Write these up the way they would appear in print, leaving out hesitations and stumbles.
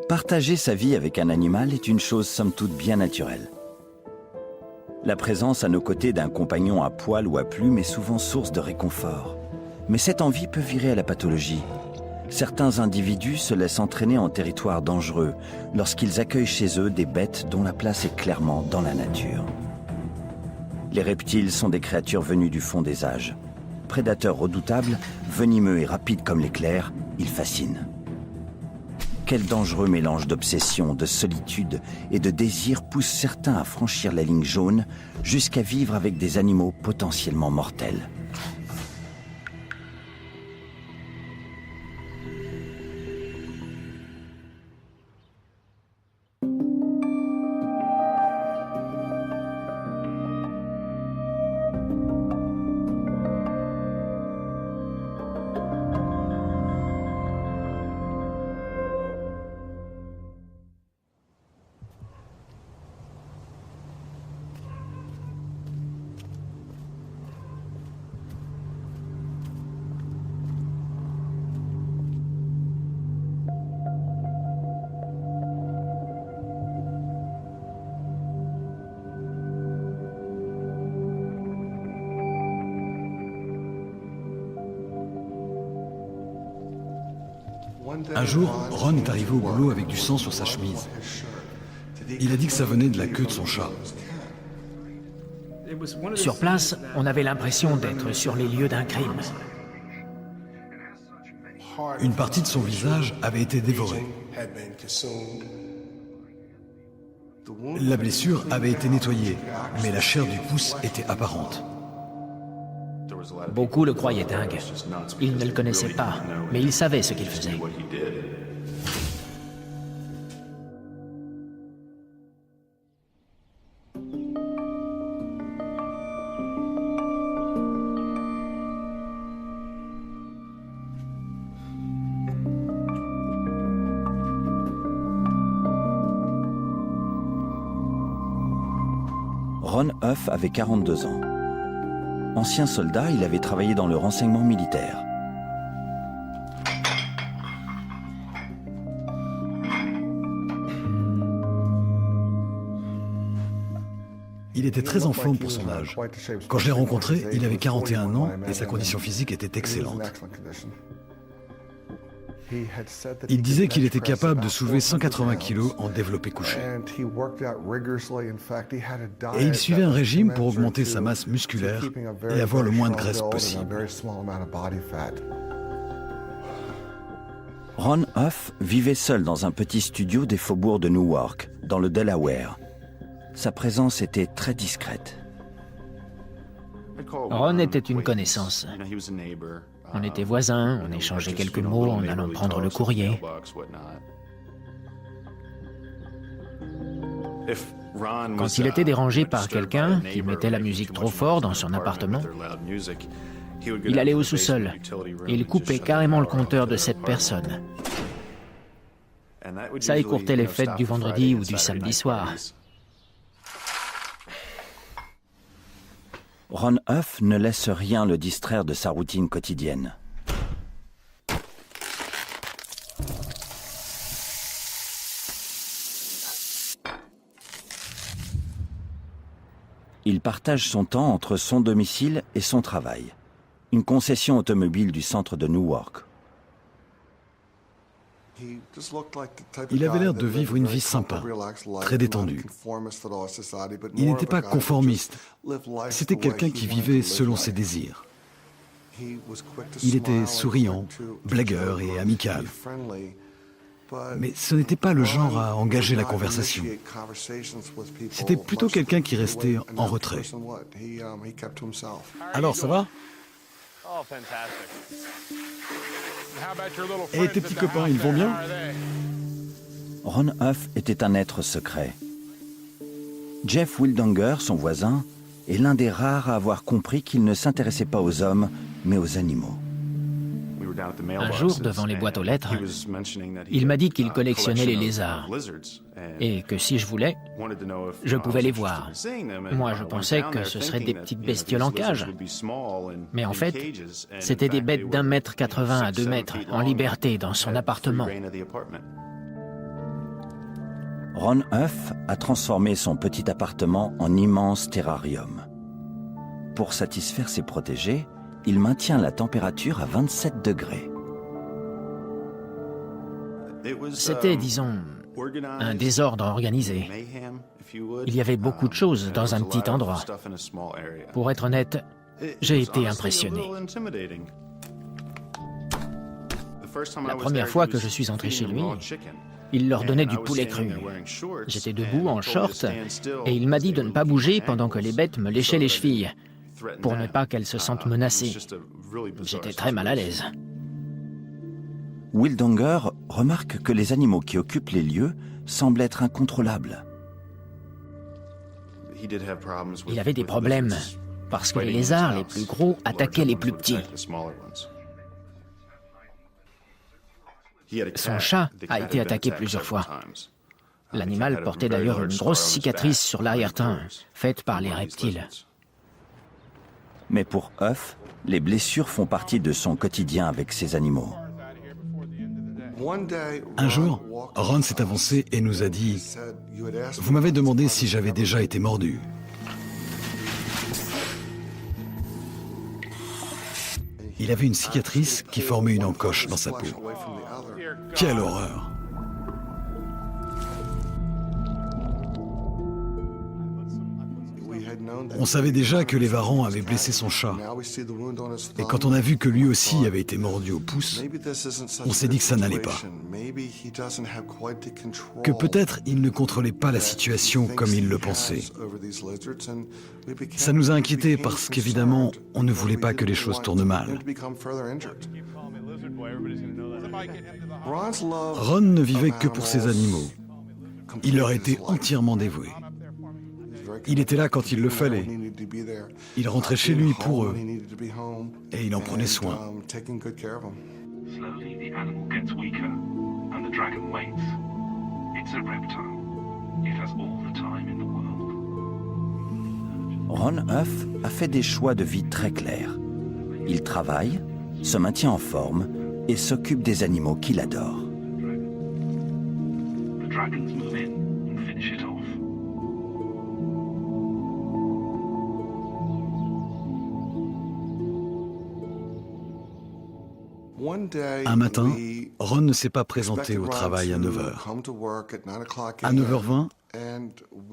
Partager sa vie avec un animal est une chose somme toute bien naturelle. La présence à nos côtés d'un compagnon à poil ou à plumes est souvent source de réconfort. Mais cette envie peut virer à la pathologie. Certains individus se laissent entraîner en territoire dangereux lorsqu'ils accueillent chez eux des bêtes dont la place est clairement dans la nature. Les reptiles sont des créatures venues du fond des âges. Prédateurs redoutables, venimeux et rapides comme l'éclair, ils fascinent. Quel dangereux mélange d'obsession, de solitude et de désir pousse certains à franchir la ligne jaune jusqu'à vivre avec des animaux potentiellement mortels. Un jour, Ron est arrivé au boulot avec du sang sur sa chemise. Il a dit que ça venait de la queue de son chat. Sur place, on avait l'impression d'être sur les lieux d'un crime. Une partie de son visage avait été dévorée. La blessure avait été nettoyée, mais la chair du pouce était apparente. Beaucoup le croyaient dingue. Ils ne le connaissaient pas, mais ils savaient ce qu'il faisait. Ron Huff avait 42 ans. Ancien soldat, il avait travaillé dans le renseignement militaire. Il était très en forme pour son âge. Quand je l'ai rencontré, il avait 41 ans et sa condition physique était excellente. Il disait qu'il était capable de soulever 180 kilos en développé couché. Et il suivait un régime pour augmenter sa masse musculaire et avoir le moins de graisse possible. Ron Huff vivait seul dans un petit studio des faubourgs de Newark, dans le Delaware. Sa présence était très discrète. Ron était une connaissance. On était voisins, on échangeait quelques mots en allant prendre le courrier. Quand il était dérangé par quelqu'un qui mettait la musique trop fort dans son appartement, il allait au sous-sol. Il coupait carrément le compteur de cette personne. Ça écourtait les fêtes du vendredi ou du samedi soir. Ron Huff ne laisse rien le distraire de sa routine quotidienne. Il partage son temps entre son domicile et son travail, une concession automobile du centre de Newark. Il avait l'air de vivre une vie sympa, très détendue. Il n'était pas conformiste. C'était quelqu'un qui vivait selon ses désirs. Il était souriant, blagueur et amical. Mais ce n'était pas le genre à engager la conversation. C'était plutôt quelqu'un qui restait en retrait. Alors, ça va ? Et tes petits copains, ils vont bien ? Ron Huff était un être secret. Jeff Wildonger, son voisin, est l'un des rares à avoir compris qu'il ne s'intéressait pas aux hommes, mais aux animaux. Un jour, devant les boîtes aux lettres, il m'a dit qu'il collectionnait les lézards et que si je voulais, je pouvais les voir. Moi, je pensais que ce seraient des petites bestioles en cage. Mais en fait, c'était des bêtes d'1,80 m à 2 mètres, en liberté, dans son appartement. Ron Huff a transformé son petit appartement en immense terrarium. Pour satisfaire ses protégés, il maintient la température à 27 degrés. C'était, disons, un désordre organisé. Il y avait beaucoup de choses dans un petit endroit. Pour être honnête, j'ai été impressionné. La première fois que je suis entré chez lui, il leur donnait du poulet cru. J'étais debout en short et il m'a dit de ne pas bouger pendant que les bêtes me léchaient les chevilles, pour ne pas qu'elles se sentent menacées. J'étais très mal à l'aise. Wildonger remarque que les animaux qui occupent les lieux semblent être incontrôlables. Il avait des problèmes, parce que les lézards les plus gros attaquaient les plus petits. Son chat a été attaqué plusieurs fois. L'animal portait d'ailleurs une grosse cicatrice sur l'arrière-train, faite par les reptiles. Mais pour Huff, les blessures font partie de son quotidien avec ces animaux. Un jour, Ron s'est avancé et nous a dit « Vous m'avez demandé si j'avais déjà été mordu. » Il avait une cicatrice qui formait une encoche dans sa peau. Quelle horreur! On savait déjà que les varans avaient blessé son chat. Et quand on a vu que lui aussi avait été mordu au pouce, on s'est dit que ça n'allait pas. Que peut-être il ne contrôlait pas la situation comme il le pensait. Ça nous a inquiétés parce qu'évidemment, on ne voulait pas que les choses tournent mal. Ron ne vivait que pour ses animaux. Il leur était entièrement dévoué. Il était là quand il le fallait. Il rentrait chez lui pour eux. Et il en prenait soin. Ron Huff a fait des choix de vie très clairs. Il travaille, se maintient en forme et s'occupe des animaux qu'il adore. Un matin, Ron ne s'est pas présenté au travail à 9h. À 9h20,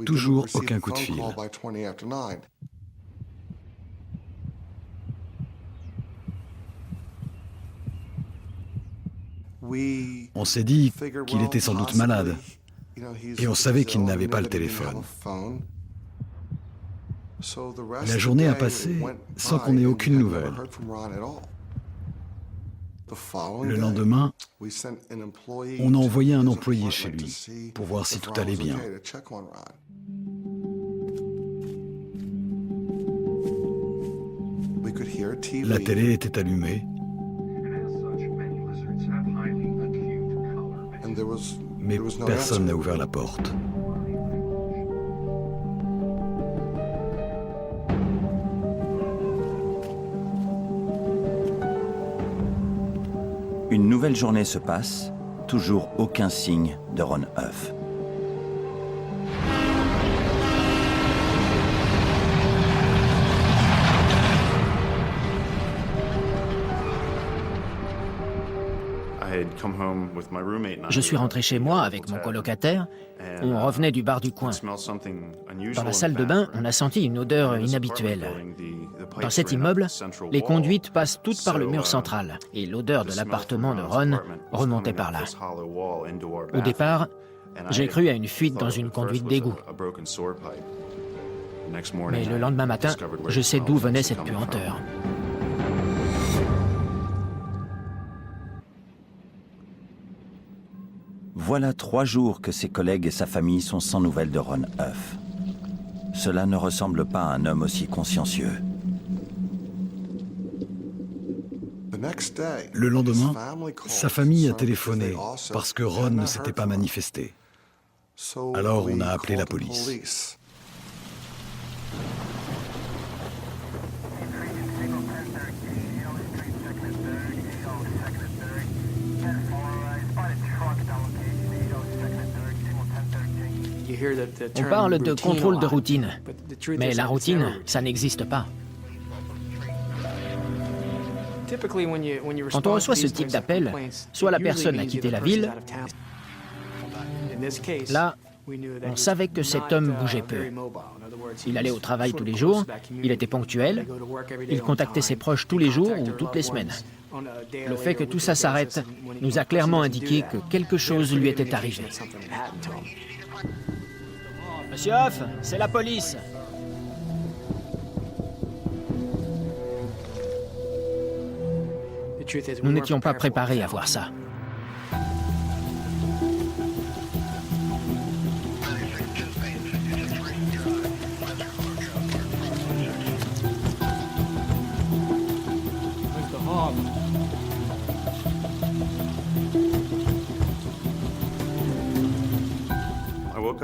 toujours aucun coup de fil. On s'est dit qu'il était sans doute malade, et on savait qu'il n'avait pas le téléphone. La journée a passé sans qu'on ait aucune nouvelle. Le lendemain, on a envoyé un employé chez lui pour voir si tout allait bien. La télé était allumée, mais personne n'a ouvert la porte. Une nouvelle journée se passe, toujours aucun signe de Ron Huff. Je suis rentré chez moi avec mon colocataire. On revenait du bar du coin. Dans la salle de bain, on a senti une odeur inhabituelle. Dans cet immeuble, les conduites passent toutes par le mur central et l'odeur de l'appartement de Ron remontait par là. Au départ, j'ai cru à une fuite dans une conduite d'égout. Mais le lendemain matin, je sais d'où venait cette puanteur. Voilà 3 jours que ses collègues et sa famille sont sans nouvelles de Ron Huff. Cela ne ressemble pas à un homme aussi consciencieux. Le lendemain, sa famille a téléphoné parce que Ron ne s'était pas manifesté. Alors on a appelé la police. On parle de contrôle de routine, mais la routine, ça n'existe pas. Quand on reçoit ce type d'appel, soit la personne a quitté la ville. Là, on savait que cet homme bougeait peu. Il allait au travail tous les jours, il était ponctuel, il contactait ses proches tous les jours ou toutes les semaines. Le fait que tout ça s'arrête nous a clairement indiqué que quelque chose lui était arrivé. Monsieur Hoff, c'est la police. Nous n'étions pas préparés à voir ça.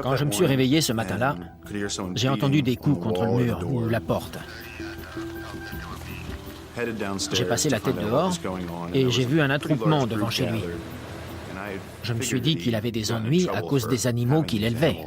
Quand je me suis réveillé ce matin-là, j'ai entendu des coups contre le mur ou la porte. J'ai passé la tête dehors et j'ai vu un attroupement devant chez lui. Je me suis dit qu'il avait des ennuis à cause des animaux qu'il élevait.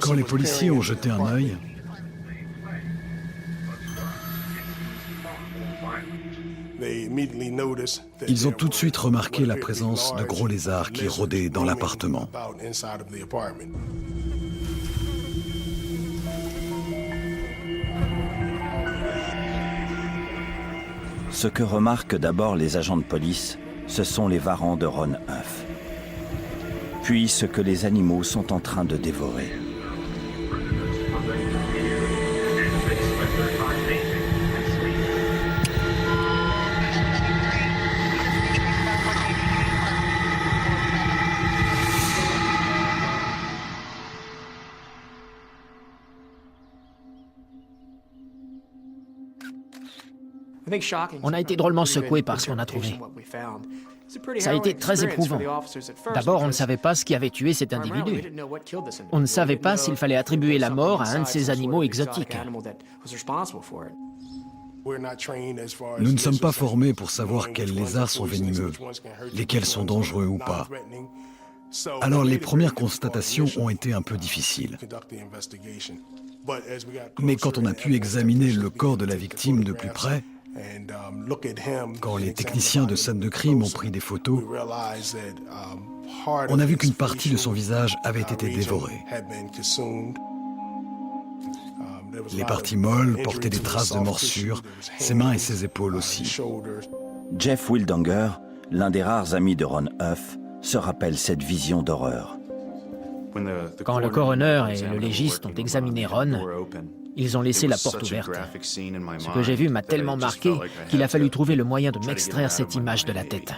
Quand les policiers ont jeté un œil, ils ont tout de suite remarqué la présence de gros lézards qui rôdaient dans l'appartement. Ce que remarquent d'abord les agents de police, ce sont les varans de Ron Huff. Puis ce que les animaux sont en train de dévorer. On a été drôlement secoués par ce qu'on a trouvé. Ça a été très éprouvant. D'abord, on ne savait pas ce qui avait tué cet individu. On ne savait pas s'il fallait attribuer la mort à un de ces animaux exotiques. Nous ne sommes pas formés pour savoir quels lézards sont venimeux, lesquels sont dangereux ou pas. Alors les premières constatations ont été un peu difficiles. Mais quand on a pu examiner le corps de la victime de plus près, quand les techniciens de scène de crime ont pris des photos, on a vu qu'une partie de son visage avait été dévorée. Les parties molles portaient des traces de morsures, ses mains et ses épaules aussi. Jeff Wildanger, l'un des rares amis de Ron Huff, se rappelle cette vision d'horreur. Quand le coroner et le légiste ont examiné Ron, ils ont laissé la porte ouverte. Ce que j'ai vu m'a tellement marqué qu'il a fallu trouver le moyen de m'extraire cette image de la tête.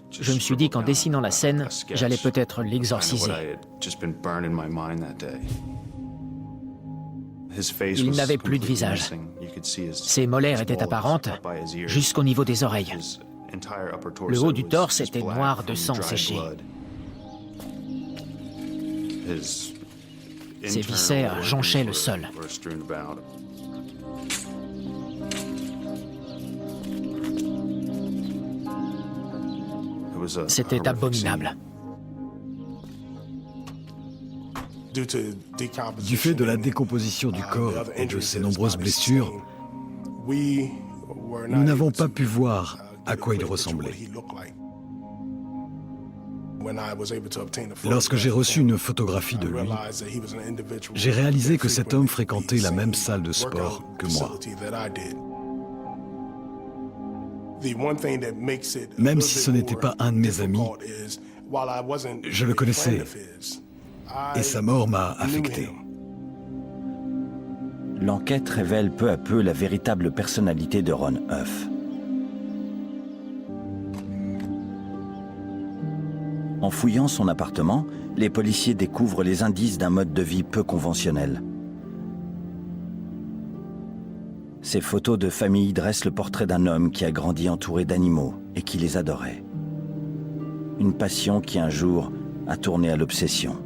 Je me suis dit qu'en dessinant la scène, j'allais peut-être l'exorciser. Il n'avait plus de visage. Ses molaires étaient apparentes jusqu'au niveau des oreilles. Le haut du torse était noir de sang séché. Ses viscères jonchaient le sol. C'était abominable. Du fait de la décomposition du corps et de ses nombreuses blessures, nous n'avons pas pu voir à quoi il ressemblait. Lorsque j'ai reçu une photographie de lui, j'ai réalisé que cet homme fréquentait la même salle de sport que moi. Même si ce n'était pas un de mes amis, je le connaissais et sa mort m'a affecté. L'enquête révèle peu à peu la véritable personnalité de Ron Huff. En fouillant son appartement, les policiers découvrent les indices d'un mode de vie peu conventionnel. Ces photos de famille dressent le portrait d'un homme qui a grandi entouré d'animaux et qui les adorait. Une passion qui un jour a tourné à l'obsession.